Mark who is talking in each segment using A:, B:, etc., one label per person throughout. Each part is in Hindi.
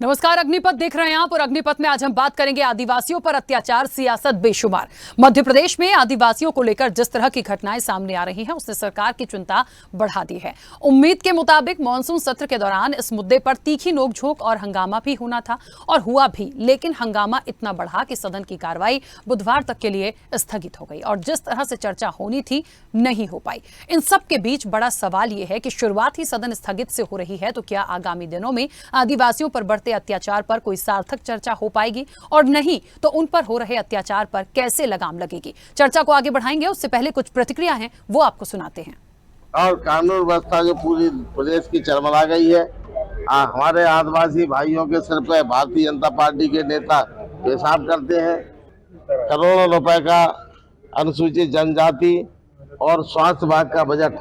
A: नमस्कार, अग्निपथ देख रहे हैं आप और अग्निपथ में आज हम बात करेंगे आदिवासियों पर अत्याचार, सियासत बेशुमार। मध्य प्रदेश में आदिवासियों को लेकर जिस तरह की घटनाएं सामने आ रही हैं उसने सरकार की चिंता बढ़ा दी है। उम्मीद के मुताबिक मानसून सत्र के दौरान इस मुद्दे पर तीखी नोकझोंक और हंगामा भी होना था और हुआ भी, लेकिन हंगामा इतना बढ़ा कि सदन की कार्रवाई बुधवार तक के लिए स्थगित हो गई और जिस तरह से चर्चा होनी थी नहीं हो पाई। इन सब के बीच बड़ा सवाल यह है कि शुरुआत ही सदन स्थगित से हो रही है तो क्या आगामी दिनों में आदिवासियों पर बढ़ते अत्याचार पर कोई सार्थक चर्चा हो पाएगी, और नहीं तो उन पर हो रहे अत्याचार पर कैसे लगाम लगेगी। चर्चा को आगे बढ़ाएंगे, उससे पहले कुछ प्रतिक्रिया हैं वो आपको सुनाते हैं।
B: और कानून व्यवस्था जो पूरी प्रदेश की चरमरा गई है, हमारे आदिवासी भाइयों के सिर पर भारतीय जनता पार्टी के नेता पेशाब करते हैं। करोड़ों रुपए का अनुसूचित जनजाति और स्वास्थ्य विभाग का बजट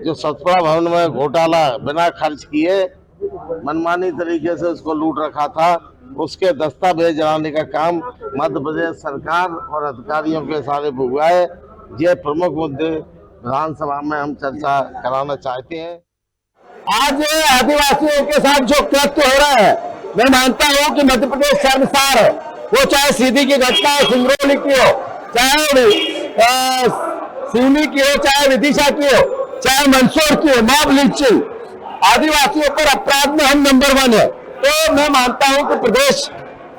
B: जो सतपुड़ा भवन में घोटाला बिना खर्च किए मनमानी तरीके से उसको लूट रखा था, उसके दस्तावेज जलाने का काम मध्य प्रदेश सरकार और अधिकारियों के इशारे पर हुआ है। ये प्रमुख मुद्दे विधानसभा में हम चर्चा कराना चाहते हैं।
C: आज आदिवासियों के साथ जो कृत्य हो रहा है, मैं मानता हूं कि मध्य प्रदेश शर्मसार है। वो चाहे सीधी की घटना सिंगरौली की हो, चाहे सिवनी की हो, चाहे विदिशा की हो, चाहे मंदसौर की हो, मॉब लिंचिंग, आदिवासियों पर अपराध में हम नंबर 1 है। तो मैं मानता हूं कि प्रदेश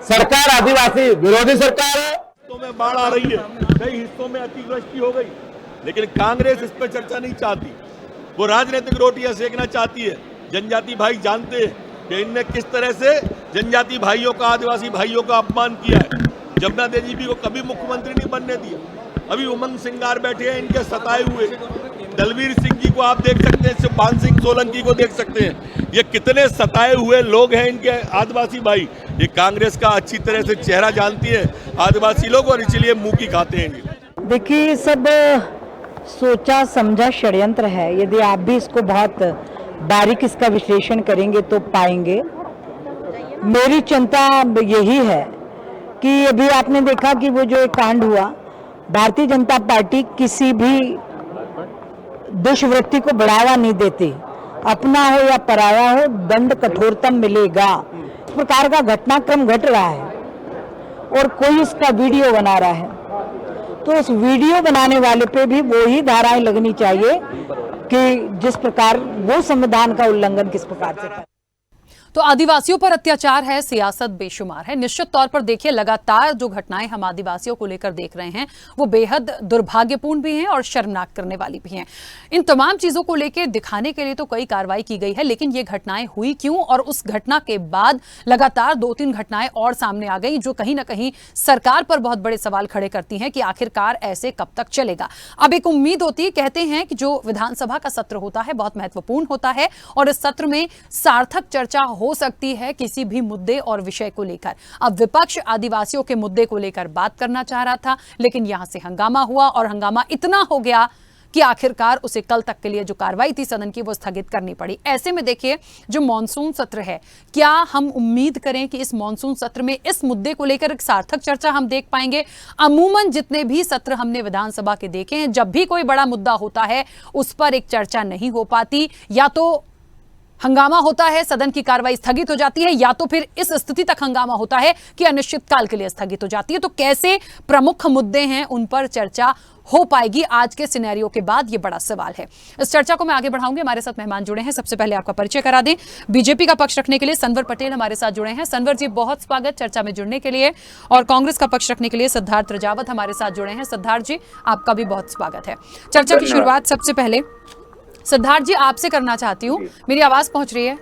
C: सरकार आदिवासी विरोधी सरकार है।
D: हिस्सों में बाढ़ आ रही है, कई हिस्सों में अतिवृष्टि हो गई, लेकिन कांग्रेस इस पर चर्चा नहीं चाहती। वो राजनीतिक रोटियां सेकना चाहती है। जनजाति भाई जानते हैं कि इनने किस तरह से जनजाति भाइयों का, आदिवासी भाइयों का अपमान किया है। जमुना देवी जी को कभी मुख्यमंत्री नहीं बनने दिया। अभी उमंग सिंगार बैठे हैं इनके सताए हुए। दलवीर सिंह जी को आप देख सकते हैं, शिवपाल सिंह सोलंकी को देख सकते हैं। ये कितने सताए हुए लोग हैं इनके आदिवासी भाई। ये कांग्रेस का अच्छी तरह से चेहरा जानती है आदिवासी लोग, और इसलिए मुंह की खाते हैं।
E: देखिए, सब सोचा समझा षड्यंत्र है। यदि आप भी इसको बहुत बारीक इसका विश्लेषण करेंगे तो पाएंगे। मेरी चिंता यही है कि अभी आपने देखा कि वो जो एक कांड हुआ, भारतीय जनता पार्टी किसी भी दुष्वृत्ति को बढ़ावा नहीं देती। अपना हो या पराया हो, दंड कठोरतम मिलेगा। इस प्रकार का घटनाक्रम घट रहा है और कोई इसका वीडियो बना रहा है, तो उस वीडियो बनाने वाले पे भी वो ही धाराएं लगनी चाहिए कि जिस प्रकार वो संविधान का उल्लंघन किस प्रकार से है।
A: तो आदिवासियों पर अत्याचार है, सियासत बेशुमार है। निश्चित तौर पर देखिए, लगातार जो घटनाएं हम आदिवासियों को लेकर देख रहे हैं वो बेहद दुर्भाग्यपूर्ण भी हैं और शर्मनाक करने वाली भी हैं। इन तमाम चीजों को लेकर दिखाने के लिए तो कई कार्रवाई की गई है, लेकिन ये घटनाएं हुई क्यों, और उस घटना के बाद लगातार 2-3 घटनाएं और सामने आ गई जो कहीं ना कहीं सरकार पर बहुत बड़े सवाल खड़े करती हैं कि आखिरकार ऐसे कब तक चलेगा। अब एक उम्मीद होती है, कहते हैं कि जो विधानसभा का सत्र होता है बहुत महत्वपूर्ण होता है और इस सत्र में सार्थक चर्चा हो सकती है किसी भी मुद्दे और विषय को लेकर। अब विपक्ष आदिवासियों के मुद्दे को लेकर बात करना चाह रहा था, लेकिन यहां से हंगामा हुआ और हंगामा इतना हो गया कि आखिरकार उसे कल तक के लिए जो कार्रवाई थी सदन की वो स्थगित करनी पड़ी। ऐसे में देखिए, जो मॉनसून सत्र है, क्या हम उम्मीद करें कि इस मॉनसून सत्र में इस मुद्दे को लेकर एक सार्थक चर्चा हम देख पाएंगे? अमूमन जितने भी सत्र हमने विधानसभा के देखे हैं, जब भी कोई बड़ा मुद्दा होता है उस पर एक चर्चा नहीं हो पाती। या तो हंगामा होता है, सदन की कार्रवाई स्थगित हो जाती है, या तो फिर इस स्थिति तक हंगामा होता है कि अनिश्चितकाल के लिए स्थगित हो जाती है। तो कैसे प्रमुख मुद्दे हैं उन पर चर्चा हो पाएगी आज के सिनेरियो के बाद, ये बड़ा सवाल है। इस चर्चा को मैं आगे बढ़ाऊंगी। हमारे साथ मेहमान जुड़े हैं, सबसे पहले आपका परिचय करा दें। बीजेपी का पक्ष रखने के लिए सनवर पटेल हमारे साथ जुड़े हैं। सनवर जी, बहुत स्वागत चर्चा में जुड़ने के लिए। और कांग्रेस का पक्ष रखने के लिए सिद्धार्थ रजावत हमारे साथ जुड़े हैं। सिद्धार्थ जी, आपका भी बहुत स्वागत है। चर्चा की शुरुआत सबसे पहले सिद्धार्थ जी आपसे करना चाहती हूँ। मेरी आवाज पहुंच रही है?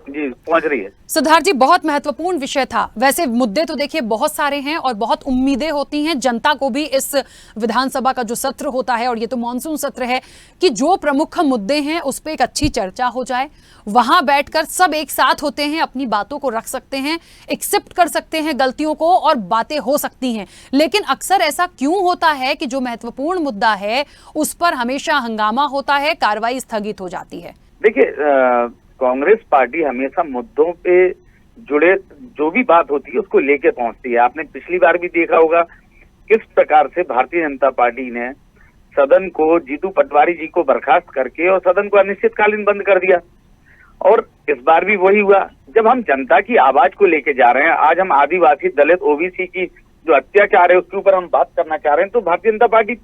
F: जी, पहुंच रही है।
A: सिद्धार्थ जी, बहुत महत्वपूर्ण विषय था। वैसे मुद्दे तो देखिए बहुत सारे हैं और बहुत उम्मीदें होती हैं जनता को भी इस विधानसभा का जो सत्र होता है, और ये तो मॉनसून सत्र है, कि जो प्रमुख मुद्दे हैं उस पर एक अच्छी चर्चा हो जाए। वहां बैठकर सब एक साथ होते हैं, अपनी बातों को रख सकते हैं, एक्सेप्ट कर सकते हैं गलतियों को और बातें हो सकती हैं। लेकिन अक्सर ऐसा क्यों होता है कि जो महत्वपूर्ण मुद्दा है उस पर हमेशा हंगामा होता है, कार्रवाई स्थगित हो जाती है?
F: देखिए, कांग्रेस पार्टी हमेशा मुद्दों पे जुड़े जो भी बात होती है उसको लेके पहुंचती है। आपने पिछली बार भी देखा होगा किस प्रकार से भारतीय जनता पार्टी ने सदन को जीतू पटवारी जी को बर्खास्त करके और सदन को अनिश्चितकालीन बंद कर दिया। और इस बार भी वही हुआ। जब हम जनता की आवाज को लेके जा रहे हैं, आज हम आदिवासी, दलित, ओबीसी की जो अत्याचार है उसके ऊपर हम बात करना चाह रहे हैं, तो भारतीय जनता पार्टी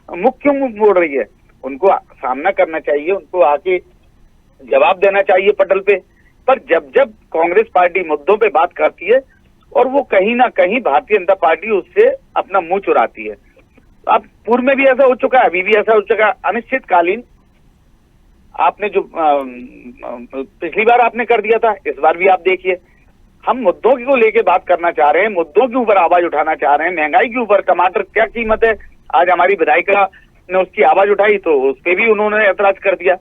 F: मुख क्यों मोड़ रही है? उनको सामना करना चाहिए, उनको आके जवाब देना चाहिए पटल पे। पर जब जब कांग्रेस पार्टी मुद्दों पे बात करती है और वो कहीं ना कहीं भारतीय जनता पार्टी उससे अपना मुंह चुराती है। अब पूर्व में भी ऐसा हो चुका है, अभी भी ऐसा हो चुका है। अनिश्चितकालीन आपने जो पिछली बार आपने कर दिया था, इस बार भी आप देखिए। हम मुद्दों को लेके बात करना चाह रहे हैं, मुद्दों के ऊपर आवाज उठाना चाह रहे हैं। महंगाई के ऊपर टमाटर क्या कीमत है, आज हमारी विधायिका ने उसकी आवाज उठाई तो उस पर भी उन्होंने ऐतराज कर दिया।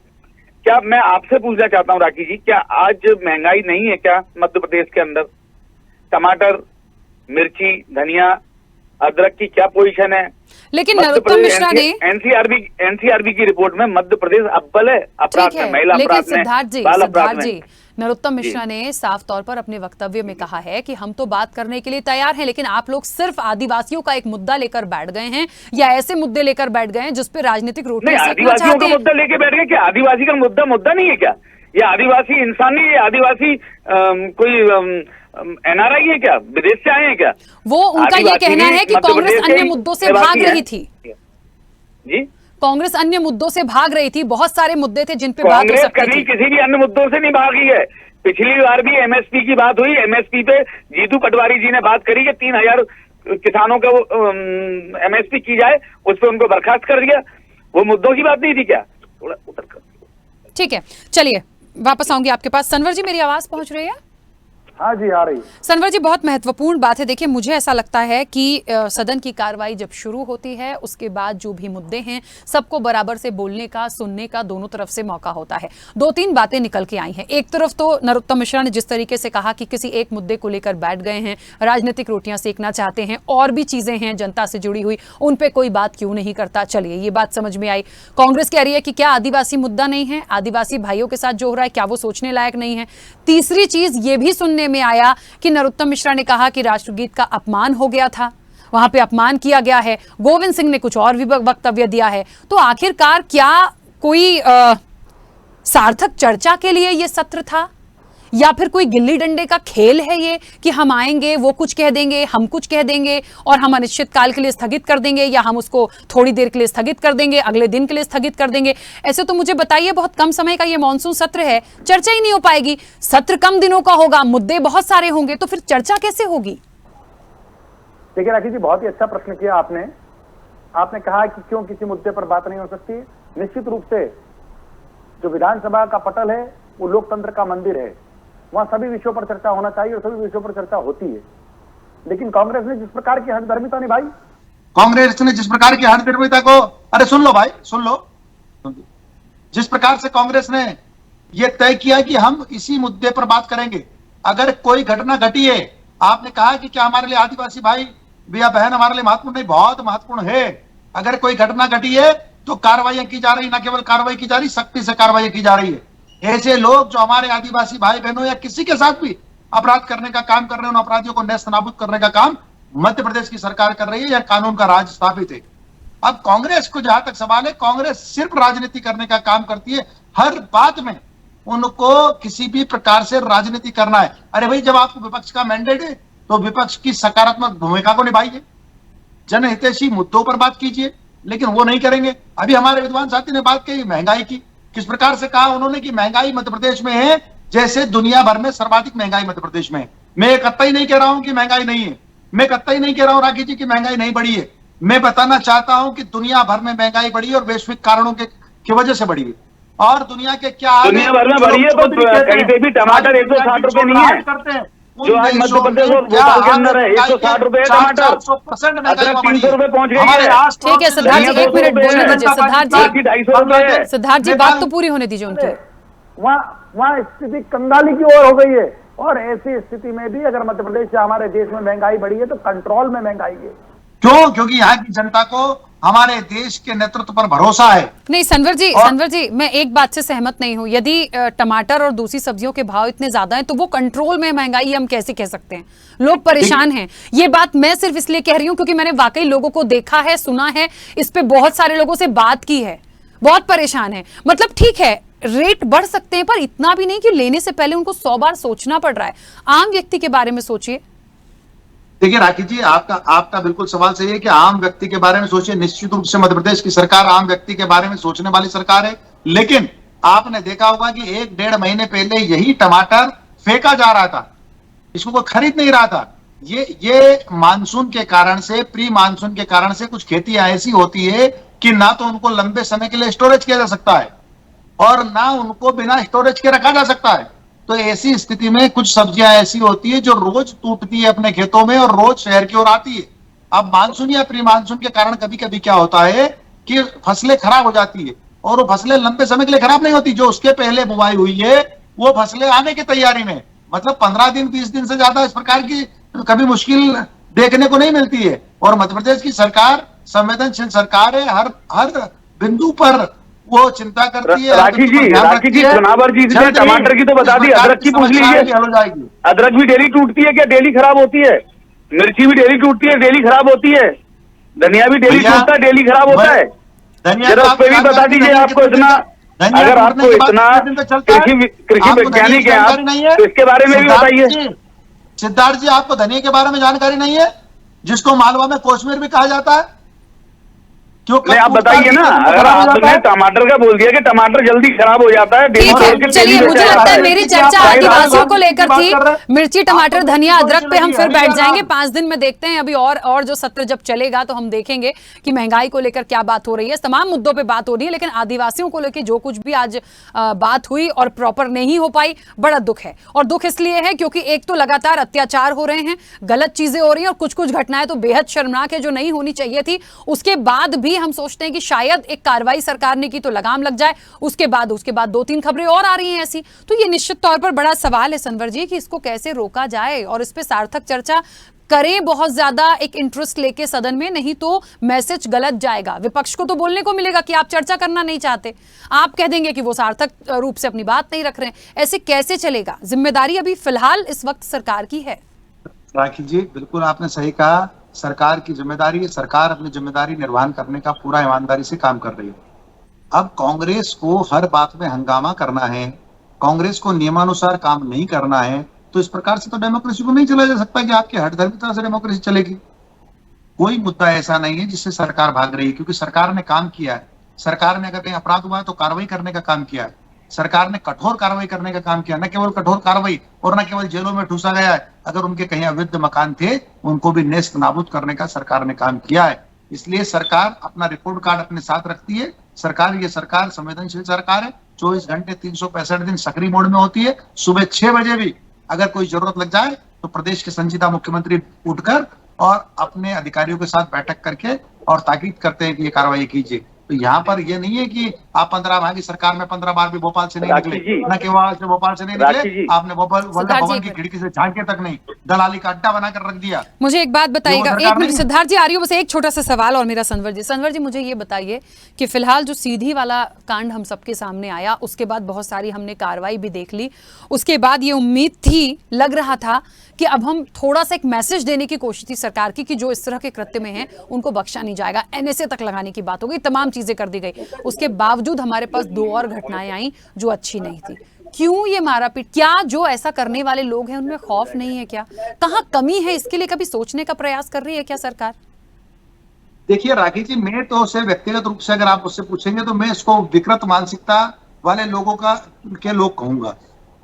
F: क्या मैं आपसे पूछना चाहता हूँ राखी जी, क्या आज महंगाई नहीं है क्या मध्य प्रदेश के अंदर? टमाटर, मिर्ची, धनिया, अदरक की क्या पोजीशन है?
A: लेकिन नरोत्तम मिश्रा ने
F: एनसीआरबी की रिपोर्ट में मध्य प्रदेश अव्वल है अपराध में, महिला अपराध में, बाल अपराध में।
A: नरोत्तम मिश्रा ने साफ तौर पर अपने वक्तव्य में कहा है कि हम तो बात करने के लिए तैयार हैं, लेकिन आप लोग सिर्फ आदिवासियों का एक मुद्दा लेकर बैठ गए हैं या ऐसे मुद्दे लेकर बैठ गए हैं जिस पे राजनीतिक रोटी सेकना चाहते हैं।
F: आदिवासियों का मुद्दा लेके बैठ गए क्या? आदिवासी का मुद्दा नहीं है क्या? ये आदिवासी इंसान नहीं है, आदिवासी कोई एनआरआई है क्या, विदेश से आए हैं क्या?
A: वो उनका ये कहना है कि कांग्रेस अन्य मुद्दों से भाग रही थी।
F: जी,
A: कांग्रेस अन्य मुद्दों से भाग रही थी, बहुत सारे मुद्दे थे जिन पे बात हो
F: कांग्रेस
A: सकती
F: कभी
A: थी।
F: किसी भी अन्य मुद्दों से नहीं भागी है। पिछली बार भी एमएसपी की बात हुई, एमएसपी पे जीतू पटवारी जी ने बात करी कि 3000 किसानों का एमएसपी की जाए, उस पर उनको बर्खास्त कर दिया। वो मुद्दों की बात नहीं थी क्या? थोड़ा उतर कर।
A: ठीक है, चलिए वापस आऊंगी आपके पास। सनवर जी, मेरी आवाज पहुंच रही है?
G: हाँ जी, आ रही।
A: सनवर जी, बहुत महत्वपूर्ण बात है। देखिए, मुझे ऐसा लगता है कि सदन की कार्रवाई जब शुरू होती है उसके बाद जो भी मुद्दे हैं सबको बराबर से बोलने का, सुनने का दोनों तरफ से मौका होता है। 2-3 बातें निकल के आई हैं। एक तरफ तो नरोत्तम मिश्रा ने जिस तरीके से कहा कि किसी एक मुद्दे को लेकर बैठ गए हैं, राजनीतिक रोटियां सेकना चाहते हैं, और भी चीजें हैं जनता से जुड़ी हुई, उन पे कोई बात क्यों नहीं करता। चलिए, ये बात समझ में आई। कांग्रेस कह रही है कि क्या आदिवासी मुद्दा नहीं है, आदिवासी भाइयों के साथ जो हो रहा है क्या वो सोचने लायक नहीं है। तीसरी चीज ये भी सुनने में आया कि नरोत्तम मिश्रा ने कहा कि राष्ट्रगीत का अपमान हो गया था, वहां पे अपमान किया गया है। गोविंद सिंह ने कुछ और भी वक्तव्य दिया है। तो आखिरकार क्या कोई सार्थक चर्चा के लिए ये सत्र था या फिर कोई गिल्ली डंडे का खेल है ये कि हम आएंगे, वो कुछ कह देंगे, हम कुछ कह देंगे और हम अनिश्चित काल के लिए स्थगित कर देंगे, या हम उसको थोड़ी देर के लिए स्थगित कर देंगे, अगले दिन के लिए स्थगित कर देंगे? ऐसे तो मुझे बताइए, बहुत कम समय का ये मॉनसून सत्र है, चर्चा ही नहीं हो पाएगी। सत्र कम दिनों का होगा, मुद्दे बहुत सारे होंगे, तो फिर चर्चा कैसे होगी?
G: देखिए राखी जी, बहुत ही अच्छा प्रश्न किया आपने। आपने कहा कि क्यों किसी मुद्दे पर बात नहीं हो सकती। निश्चित रूप से जो विधानसभा का पटल है वो लोकतंत्र का मंदिर है, वहां सभी विषयों पर चर्चा होना चाहिए और सभी विषयों पर चर्चा होती है। लेकिन कांग्रेस ने जिस प्रकार की हठधर्मिता निभाई,
C: कांग्रेस ने जिस प्रकार की हठधर्मिता को, अरे सुन लो भाई, सुन लो, जिस प्रकार से कांग्रेस ने यह तय किया कि हम इसी मुद्दे पर बात करेंगे, अगर कोई घटना घटी है, आपने कहा कि क्या हमारे लिए आदिवासी भाई भैया बहन हमारे लिए महत्वपूर्ण नहीं, बहुत महत्वपूर्ण है। अगर कोई घटना घटी है तो कार्रवाई की जा रही, न केवल कार्रवाई की जा रही, सख्ती से कार्रवाई की जा रही है। ऐसे लोग जो हमारे आदिवासी भाई बहनों या किसी के साथ भी अपराध करने का काम कर रहे हैं, उन अपराधियों को नेस्तनाबूद करने का काम मध्य प्रदेश की सरकार कर रही है, या कानून का राज स्थापित है। अब कांग्रेस को जहां तक सवाल है, कांग्रेस सिर्फ राजनीति करने का काम करती है, हर बात में उनको किसी भी प्रकार से राजनीति करना है। अरे भाई, जब आपको विपक्ष का मैंडेट है तो विपक्ष की सकारात्मक भूमिका को निभाइए, जनहितैषी मुद्दों पर बात कीजिए, लेकिन वो नहीं करेंगे। अभी हमारे विद्वान साथी ने बात की महंगाई की, किस प्रकार से कहा उन्होंने कि महंगाई मध्य प्रदेश में है जैसे दुनिया भर में सर्वाधिक महंगाई मध्य प्रदेश में है। मैं कतई नहीं कह रहा हूं कि महंगाई नहीं है, मैं कतई नहीं कह रहा हूं राखी जी की महंगाई नहीं बढ़ी है। मैं बताना चाहता हूं कि दुनिया भर में महंगाई बढ़ी है और वैश्विक कारणों की वजह से बढ़ी है। और दुनिया के क्या
F: दुनिया भर में बढ़ी है, तो कहीं पे भी टमाटर 160 रुपए नहीं है
C: करते हैं,
F: जो आज मध्य प्रदेश और भोपाल के अंदर है 160 रुपए टमाटर, 300 रुपए पहुंच गई है।
A: ठीक है सिद्धार्थ जी, 1 मिनट बोलने दीजिए। सिद्धार्थ जी,
F: 250 रुपए है।
A: सिद्धार्थ जी, बात तो पूरी होने दीजिए उनकी।
G: वहाँ स्थिति कंगाली की ओर हो गई है, और ऐसी स्थिति में भी अगर मध्य प्रदेश या हमारे देश में महंगाई बढ़ी है तो कंट्रोल में महंगाई है।
C: क्यों? क्योंकि यहाँ की जनता को हमारे देश के नेतृत्व पर भरोसा है।
A: नहीं सनवर जी, मैं एक बात से सहमत नहीं हूं। यदि टमाटर और दूसरी सब्जियों के भाव इतने ज्यादा हैं तो वो कंट्रोल में महंगाई हम कैसे कह सकते हैं? लोग परेशान हैं। ये बात मैं सिर्फ इसलिए कह रही हूं क्योंकि मैंने वाकई लोगों को देखा है, सुना है, इस पे बहुत सारे लोगों से बात की है, बहुत परेशान है। मतलब ठीक है, रेट बढ़ सकते हैं, पर इतना भी नहीं कि लेने से पहले उनको 100 बार सोचना पड़ रहा है। आम व्यक्ति के बारे में सोचिए।
H: देखिए राखी जी, आपका बिल्कुल सवाल सही है कि आम व्यक्ति के बारे में सोचिए। निश्चित रूप से मध्य प्रदेश की सरकार आम व्यक्ति के बारे में सोचने वाली सरकार है, लेकिन आपने देखा होगा कि 1-1.5 महीने पहले यही टमाटर फेंका जा रहा था, इसको कोई खरीद नहीं रहा था। ये मानसून के कारण से, प्री मानसून के कारण से कुछ खेतियां ऐसी होती है कि ना तो उनको लंबे समय के लिए स्टोरेज किया जा सकता है और ना उनको बिना स्टोरेज के रखा जा सकता है। तो ऐसी स्थिति में कुछ सब्जियां ऐसी होती है जो रोज टूटती है अपने खेतों में और रोज शहर की ओर आती है। अब मानसून या प्री मानसून के कारण कभी कभी क्या होता है कि फसलें खराब हो जाती है, और वो फसलें लंबे समय के लिए खराब नहीं होती। जो उसके पहले बुवाई हुई है वो फसलें आने की तैयारी में, मतलब 15 दिन 20 दिन से ज्यादा इस प्रकार की कभी मुश्किल देखने को नहीं मिलती है। और मध्य प्रदेश की सरकार संवेदनशील सरकार है, हर बिंदु पर वो चिंता करती है।
F: राखी जी सुनावर जी ने टमाटर की तो बता दी, अदरक की पूछ लीजिए। अदरक भी डेली टूटती है क्या? डेली खराब होती है। मिर्ची भी डेली टूटती है, डेली खराब होती है। धनिया भी डेली टूटता है, डेली खराब होता है। जरा उस पर भी बता दीजिए। आपको इतना, अगर आपको इतना कृषि वैज्ञानिक है आप, तो इसके बारे में भी बताइए।
H: सिद्धार्थ जी, आपको धनिया के बारे में जानकारी नहीं है, जिसको मालवा में कोशमीर भी कहा जाता है?
F: नहीं, आप बताइए ना। अगर आपने टमाटर का बोल दिया कि टमाटर जल्दी खराब हो जाता है,
A: चलिए, मुझे लगता है मेरी चर्चा आदिवासियों को लेकर थी। मिर्ची, टमाटर, धनिया, अदरक पे हम फिर बैठ जाएंगे 5 दिन में। देखते हैं अभी और जो सत्र जब चलेगा तो हम देखेंगे कि महंगाई को लेकर क्या बात हो रही है। तमाम मुद्दों पे बात हो रही है, लेकिन आदिवासियों को लेकर जो कुछ भी आज बात हुई और प्रॉपर नहीं हो पाई, बड़ा दुख है। और दुख इसलिए है क्योंकि एक तो लगातार अत्याचार हो रहे हैं, गलत चीजें हो रही हैं, और कुछ घटनाएं तो बेहद शर्मनाक है जो नहीं होनी चाहिए थी। उसके बाद भी हम सोचते हैं कि शायद एक कार्रवाई सरकार ने की तो लगाम लग जाए। उसके बाद 2-3 खबरें और आ रही हैं ऐसी। तो ये निश्चित तौर पर बड़ा सवाल है सनवर जी कि इसको कैसे रोका जाए और इस पे सार्थक चर्चा करें। बहुत ज्यादा एक इंटरेस्ट लेके सदन में, नहीं तो मैसेज गलत जाएगा। विपक्ष को तो बोलने को मिलेगा कि आप चर्चा करना नहीं चाहते, आप कह देंगे कि वो सार्थक रूप से अपनी बात नहीं रख रहे हैं। ऐसे कैसे चलेगा? जिम्मेदारी अभी फिलहाल इस वक्त सरकार की है।
H: राखी जी, बिल्कुल आपने सही कहा, सरकार की जिम्मेदारी है। सरकार अपनी जिम्मेदारी निर्वहन करने का पूरा ईमानदारी से काम कर रही है। अब कांग्रेस को हर बात में हंगामा करना है, कांग्रेस को नियमानुसार काम नहीं करना है, तो इस प्रकार से तो डेमोक्रेसी को नहीं चला जा सकता कि आपके हठधर्मिता से डेमोक्रेसी चलेगी। कोई मुद्दा ऐसा नहीं है जिससे सरकार भाग रही है, क्योंकि सरकार ने काम किया है। सरकार ने अगर कहीं अपराध हुआ है तो कार्रवाई करने का काम किया है। सरकार ने कठोर कार्रवाई करने का काम किया, न केवल कठोर कार्रवाई और न केवल जेलों में ठूसा गया है, अगर उनके कहीं अवैध मकान थे उनको भी नेस्त नाबूद करने का सरकार ने काम किया है। इसलिए सरकार अपना रिपोर्ट कार्ड अपने साथ रखती है। ये सरकार संवेदनशील सरकार है, 24 घंटे 365 दिन सक्रिय मोड में होती है। सुबह 6 बजे भी अगर कोई जरूरत लग जाए तो प्रदेश के संजीदा मुख्यमंत्री उठकर और अपने अधिकारियों के साथ बैठक करके और ताकीद करते हैं कि ये कार्रवाई कीजिए। तो यहाँ पर ये नहीं है कि आप 15 बार की सरकार में 15 बार भी भोपाल से नहीं निकले, न केवल से भोपाल से नहीं निकले, आपने वल्लभ भवन की खिड़की से झांके तक नहीं, दलाली का अड्डा बनाकर रख दिया।
A: मुझे एक बात बताइएगा, एक मिनट सिद्धार्थ जी आ रही हो, बस एक छोटा सा सवाल और मेरा सनवर जी मुझे ये बताइए कि फिलहाल जो सीधी वाला कांड हम सबके सामने आया, उसके बाद बहुत सारी हमने कार्रवाई भी देख ली। उसके बाद ये उम्मीद थी, लग रहा था कि अब हम थोड़ा सा एक मैसेज देने की कोशिश थी सरकार की कि जो इस तरह के कृत्य में हैं उनको बख्शा नहीं जाएगा। एनएसए तक लगाने की बात हो गई, तमाम चीजें कर दी गई। उसके बावजूद हमारे पास 2 और घटनाएं आई जो अच्छी नहीं थी। क्यों ये मारापीट? क्या जो ऐसा करने वाले लोग हैं उनमें खौफ नहीं है क्या? कहाँ कमी है? इसके लिए कभी सोचने का प्रयास कर रही है क्या सरकार?
H: देखिए राखी जी, मैं तो उसे व्यक्तिगत रूप से अगर आप उससे पूछेंगे तो मैं इसको विकृत मानसिकता वाले लोगों के लोग कहूंगा।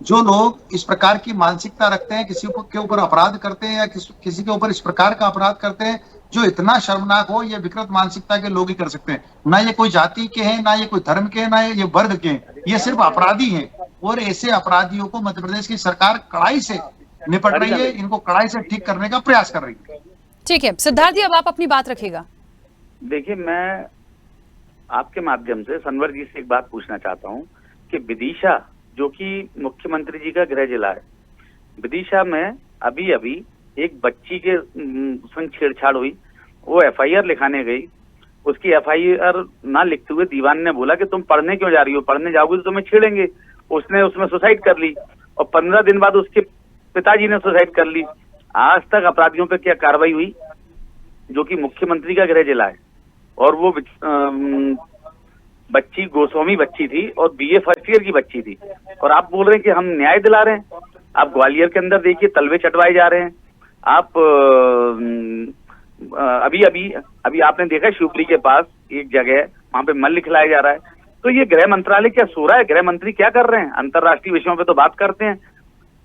H: जो लोग इस प्रकार की मानसिकता रखते हैं, किसी के ऊपर अपराध करते हैं या किसी के ऊपर इस प्रकार का अपराध करते हैं जो इतना शर्मनाक हो, ये विकृत मानसिकता के लोग ही कर सकते हैं। ना ये कोई जाति के हैं, ना ये कोई धर्म के हैं, ना ये वर्ग के हैं, ये सिर्फ अपराधी हैं। और ऐसे अपराधियों को मध्य प्रदेश की सरकार कड़ाई से निपट रही है, इनको कड़ाई से ठीक करने का प्रयास कर रही है।
A: ठीक है सिद्धार्थ जी, अब आप अपनी बात रखिएगा।
F: देखिए, मैं आपके माध्यम से सनवर जी से एक बात पूछना चाहता हूँ कि विदिशा, जो कि मुख्यमंत्री जी का गृह जिला है, विदिशा में अभी एक बच्ची के संग छेड़छाड़ हुई, वो एफआईआर लिखाने गई। उसकी एफआईआर ना लिखते हुए दीवान ने बोला कि तुम पढ़ने क्यों जा रही हो, पढ़ने जाओगी तो तुम्हें छेड़ेंगे। उसने उसमें सुसाइड कर ली और 15 दिन बाद उसके पिताजी ने सुसाइड कर ली। आज तक अपराधियों पे क्या कार्रवाई हुई, जो कि मुख्यमंत्री का गृह जिला है, और वो बच्ची गोस्वामी बच्ची थी और बीए फर्स्ट ईयर की बच्ची थी, और आप बोल रहे हैं कि हम न्याय दिला रहे हैं। आप ग्वालियर के अंदर देखिए तलवे चटवाए जा रहे हैं। आप अभी आपने देखा शिवपुरी के पास एक जगह वहां पे मल्ल खिलाया जा रहा है। तो ये गृह मंत्रालय क्या सो रहा है? गृह मंत्री क्या कर रहे हैं? अंतर्राष्ट्रीय विषयों पे तो बात करते हैं,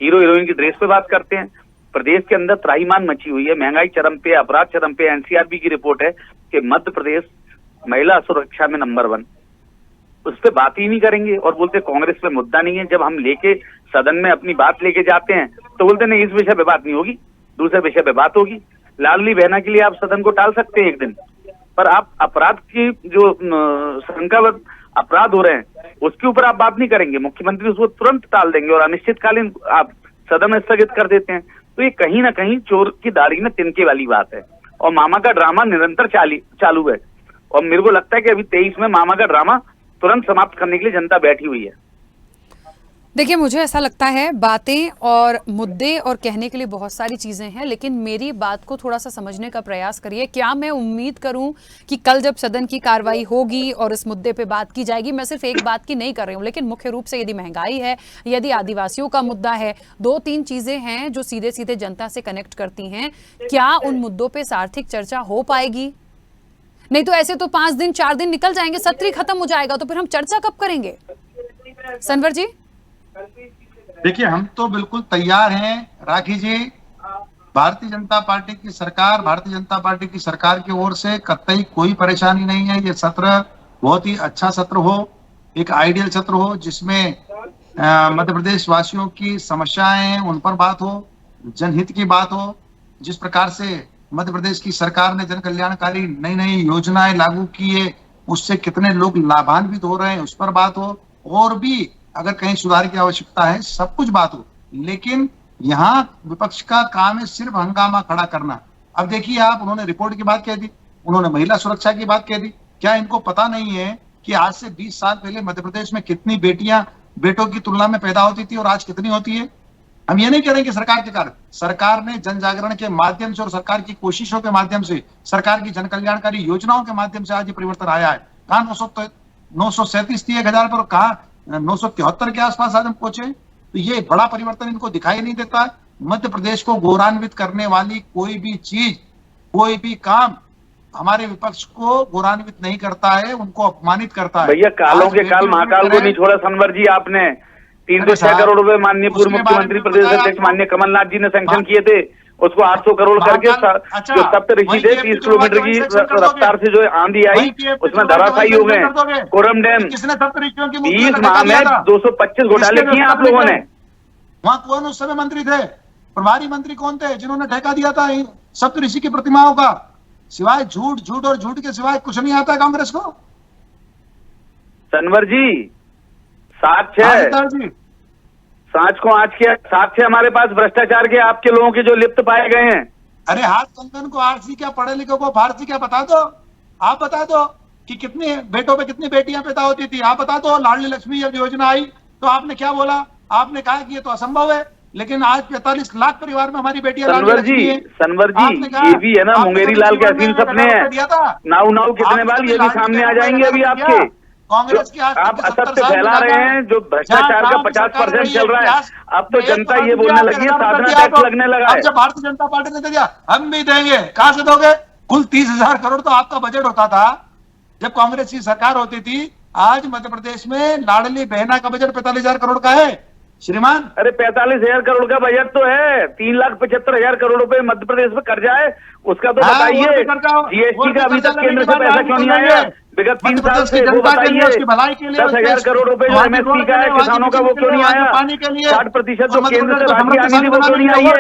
F: हीरो हीरोइन की ड्रेस पे बात करते हैं। प्रदेश के अंदर त्राहिमाम मची हुई है, महंगाई चरम पे, अपराध चरम पे। एनसीआरबी की रिपोर्ट है कि मध्य प्रदेश महिला सुरक्षा में नंबर 1। उस पर बात ही नहीं करेंगे और बोलते कांग्रेस पे मुद्दा नहीं है। जब हम लेके सदन में अपनी बात लेके जाते हैं तो बोलते नहीं, इस विषय पे बात नहीं होगी, दूसरे विषय पे बात होगी। लाडली बहना के लिए आप सदन को टाल सकते हैं एक दिन, पर आप अपराध की जो शंकावत अपराध हो रहे हैं उसके ऊपर आप बात नहीं करेंगे। मुख्यमंत्री उसको तुरंत टाल देंगे और अनिश्चितकालीन आप सदन स्थगित कर देते हैं। तो ये कहीं ना कहीं चोर की दाढ़ी में तिनके वाली बात है। और मामा का ड्रामा निरंतर चालू है, और मेरे को लगता है कि अभी 23 में मामा का ड्रामा तुरंत समाप्त करने के लिए जनता बैठी हुई है।
A: देखिए, मुझे ऐसा लगता है बातें और मुद्दे और कहने के लिए बहुत सारी चीज़ें हैं, लेकिन मेरी बात को थोड़ा सा समझने का प्रयास करिए। क्या मैं उम्मीद करूं कि कल जब सदन की कार्रवाई होगी और इस मुद्दे पे बात की जाएगी, मैं सिर्फ एक बात की नहीं कर रही हूं, लेकिन मुख्य रूप से यदि महंगाई है, यदि आदिवासियों का मुद्दा है, 2-3 चीज़ें हैं जो सीधे सीधे जनता से कनेक्ट करती हैं, क्या उन मुद्दों पर सार्थक चर्चा हो पाएगी? नहीं तो ऐसे तो 5 दिन 4 दिन निकल जाएंगे, सत्र ही खत्म हो जाएगा, तो फिर हम चर्चा कब करेंगे? सनवर जी,
H: देखिए, हम तो बिल्कुल तैयार हैं राखी जी। भारतीय जनता पार्टी की सरकार की ओर से कतई कोई परेशानी नहीं है। ये सत्र बहुत ही अच्छा सत्र हो, एक आइडियल सत्र हो, जिसमें मध्य प्रदेश वासियों की समस्याएं हैं उन पर बात हो, जनहित की बात हो। जिस प्रकार से मध्य प्रदेश की सरकार ने जन कल्याणकारी नई नई योजनाएं लागू की है, उससे कितने लोग लाभान्वित हो रहे हैं उस पर बात हो, और भी अगर कहीं सुधार की आवश्यकता है सब कुछ बात हो। लेकिन यहाँ विपक्ष का काम है सिर्फ हंगामा खड़ा करना। अब देखिए आप, उन्होंने रिपोर्ट की बात कह दी, उन्होंने महिला सुरक्षा की बात कह दी। क्या इनको पता नहीं है कि आज से 20 साल पहले मध्य प्रदेश में कितनी बेटियां बेटों की तुलना में पैदा होती थी और आज कितनी होती है? हम ये नहीं कह रहे कि सरकार के कारण, सरकार ने जन जागरण के माध्यम से और सरकार की कोशिशों के माध्यम से, सरकार की जन कल्याणकारी योजनाओं के माध्यम से आज ये परिवर्तन आया है। कहा 937 थी 1000 पर, कहा 973 के आसपास आज हम पहुंचे। तो ये बड़ा परिवर्तन इनको दिखाई नहीं देता। मध्य प्रदेश को गौरवान्वित करने वाली कोई भी चीज, कोई भी काम हमारे विपक्ष को गौरवान्वित नहीं करता है, उनको अपमानित करता है।
F: भैया, कालों के काल महाकाल को नहीं छोड़ा सनवर जी। आपने 306 करोड़ रुपए माननीय पूर्व मुख्यमंत्री प्रदेश अध्यक्ष माननीय कमलनाथ जी ने सैंक्शन किए थे, उसको 800 करोड़ करके जो सप्तऋषि थे 30 किलोमीटर की रफ्तार से जो आंधी आई उसमें धराशायी हो गए। कोरम डैम 20 माह में 225 घोटाले किए आप लोगों ने।
H: वहां कौन उस समय मंत्री थे? प्रभारी मंत्री कौन थे जिन्होंने ठेका दिया था सप्तऋषि की प्रतिमाओं का? सिवाय झूठ झूठ और झूठ के सिवाय कुछ नहीं आता है कांग्रेस को।
F: सनवर जी, साक्ष्य सांच को आज किया, साक्ष्य हमारे पास भ्रष्टाचार के आपके लोगों के जो लिप्त पाए गए हैं।
H: अरे हाथ कंगन को आरसी क्या, पढ़े लिखे को फारसी क्या, बता दो। आप बता दो कि कितने बेटों पे कितनी बेटियां पैदा होती थी। आप बता दो। लाडली लक्ष्मी जब योजना आई तो आपने क्या बोला? आपने कहा कि ये तो असंभव है, लेकिन आज 45 लाख परिवार में हमारी बेटियां
F: सनवर जी ये भी है ना, मुंगेरी लाल के हसीन सपने हैं। नाउ कितने बार ये भी सामने आ जाएंगे अभी आपके।
H: कांग्रेस की
F: आप असत्य फैला रहे हैं, जो भ्रष्टाचार का 50% चल रहा है। अब तो जनता ये बोलने लगी है साधना टैक्स लगने लगा है।
H: जब भारतीय जनता पार्टी ने दिया, हम भी देंगे। कहां से दोगे? कुल 30,000 करोड़ तो आपका बजट होता था जब कांग्रेस की सरकार होती थी। आज मध्य प्रदेश में लाडली बहना का बजट 45,000 करोड़ का है श्रीमान।
F: अरे 45,000 करोड़ का बजट तो है, 3,75,000 करोड़ रुपए मध्य प्रदेश में कर्जा है, उसका तो बताइए। जीएसटी का अभी तक केंद्र से पैसा क्यों नहीं आया विगत 3 साल से? वो बताइए। 10,000 करोड़ रुपए जो एमएसपी का है किसानों का, वो क्यों नहीं आया? 60% जो केंद्र से राशि आनी थी वो क्यों नहीं आई है?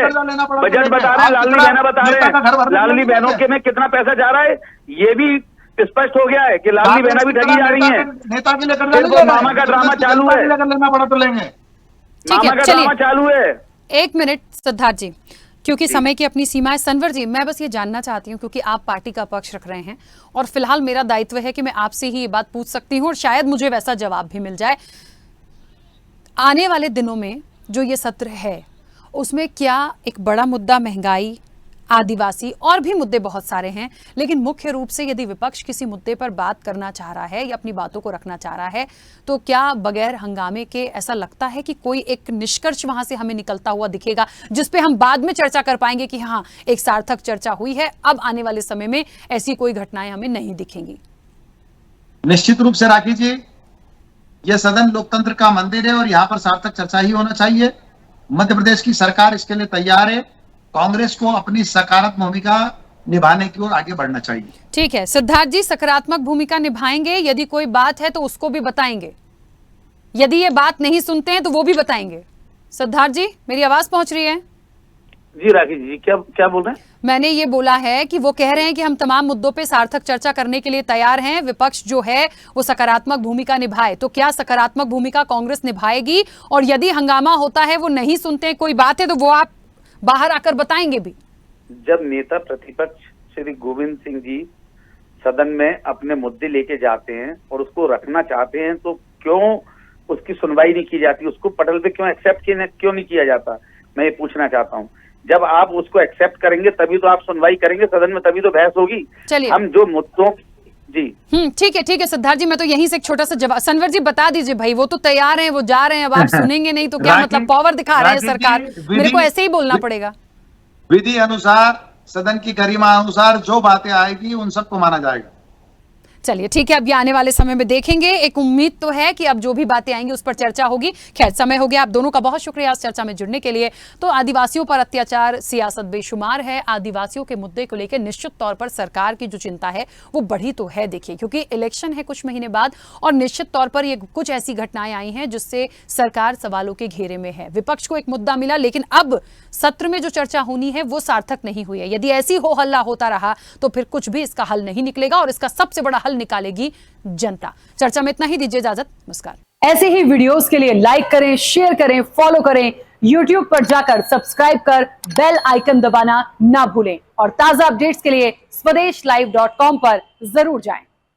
F: बजट बता रहे हैं, लाडली बहना बता रहे हैं, लाडली बहनों के में कितना पैसा जा रहा है ये भी स्पष्ट हो गया है कि लाडली बहना भी ठगी जा रही है।
H: नेता के लिए
F: मामा का ड्रामा चालू है,
H: लेना पड़ा तो लेंगे।
A: ठीक है, चलिए
F: चालू है।
A: 1 मिनट सिद्धार्थ जी, क्योंकि समय की अपनी सीमा है। सनवर जी, मैं बस ये जानना चाहती हूँ, क्योंकि आप पार्टी का पक्ष रख रहे हैं और फिलहाल मेरा दायित्व है कि मैं आपसे ही ये बात पूछ सकती हूँ और शायद मुझे वैसा जवाब भी मिल जाए। आने वाले दिनों में जो ये सत्र है उसमें क्या एक बड़ा मुद्दा महंगाई, आदिवासी और भी मुद्दे बहुत सारे हैं, लेकिन मुख्य रूप से यदि विपक्ष किसी मुद्दे पर बात करना चाह रहा है या अपनी बातों को रखना चाह रहा है तो क्या बगैर हंगामे के ऐसा लगता है कि कोई एक निष्कर्ष वहां से हमें निकलता हुआ दिखेगा जिस पे हम बाद में चर्चा कर पाएंगे कि हाँ एक सार्थक चर्चा हुई है, अब आने वाले समय में ऐसी कोई घटनाएं हमें नहीं दिखेंगी?
H: निश्चित रूप से राखी जी, यह सदन लोकतंत्र का मंदिर है और यहाँ पर सार्थक चर्चा ही होना चाहिए। मध्य प्रदेश की सरकार इसके लिए तैयार है। कांग्रेस को अपनी सकारात्मक भूमिका निभाने की ओर आगे बढ़ना चाहिए।
A: ठीक है सिद्धार्थ जी, सकारात्मक भूमिका निभाएंगे, यदि कोई बात है तो उसको भी बताएंगे, यदि ये बात नहीं सुनते हैं तो वो भी बताएंगे। सिद्धार्थ जी, मेरी आवाज पहुंच रही है?
F: जी राखी जी, क्या बोल रहे हैं?
A: मैंने ये बोला है कि वो कह रहे हैं कि हम तमाम मुद्दों पे सार्थक चर्चा करने के लिए तैयार हैं, विपक्ष जो है वो सकारात्मक भूमिका निभाए। तो क्या सकारात्मक भूमिका कांग्रेस निभाएगी? और यदि हंगामा होता है, वो नहीं सुनते कोई बात है, तो वो आप बाहर आकर बताएंगे भी?
F: जब नेता प्रतिपक्ष श्री गोविंद सिंह जी सदन में अपने मुद्दे लेके जाते हैं और उसको रखना चाहते हैं तो क्यों उसकी सुनवाई नहीं की जाती? उसको पटल पे क्यों एक्सेप्ट क्यों नहीं किया जाता? मैं ये पूछना चाहता हूँ। जब आप उसको एक्सेप्ट करेंगे तभी तो आप सुनवाई करेंगे सदन में, तभी तो बहस होगी।
A: चलिए,
F: हम जो मुद्दों जी
A: ठीक है सिद्धार्थ जी, मैं तो यहीं से एक छोटा सा जवाब, सनवर जी बता दीजिए भाई, वो तो तैयार हैं, वो जा रहे हैं, अब आप सुनेंगे नहीं तो क्या मतलब पावर दिखा रहे हैं सरकार? मेरे को ऐसे ही बोलना पड़ेगा।
H: विधि अनुसार, सदन की गरिमा अनुसार जो बातें आएगी उन सबको माना जाएगा।
A: चलिए ठीक है, अब ये आने वाले समय में देखेंगे। एक उम्मीद तो है कि अब जो भी बातें आएंगी उस पर चर्चा होगी। खैर, समय हो गया। आप दोनों का बहुत शुक्रिया इस चर्चा में जुड़ने के लिए। तो आदिवासियों पर अत्याचार, सियासत बेशुमार है। आदिवासियों के मुद्दे को लेकर निश्चित तौर पर सरकार की जो चिंता है वो बढ़ी तो है, देखिए, क्योंकि इलेक्शन है कुछ महीने बाद और निश्चित तौर पर ये कुछ ऐसी घटनाएं आई हैं जिससे सरकार सवालों के घेरे में है। विपक्ष को एक मुद्दा मिला, लेकिन अब सत्र में जो चर्चा होनी है वो सार्थक नहीं हुई है। यदि ऐसी हो हल्ला होता रहा तो फिर कुछ भी इसका हल नहीं निकलेगा और इसका सबसे बड़ा हल निकालेगी जनता। चर्चा में इतना ही, दीजिए इजाजत, नमस्कार। ऐसे ही वीडियोस के लिए लाइक करें, शेयर करें, फॉलो करें, YouTube पर जाकर सब्सक्राइब कर बेल आइकन दबाना ना भूलें और ताजा अपडेट्स के लिए स्वदेशलाइव.com पर जरूर जाएं।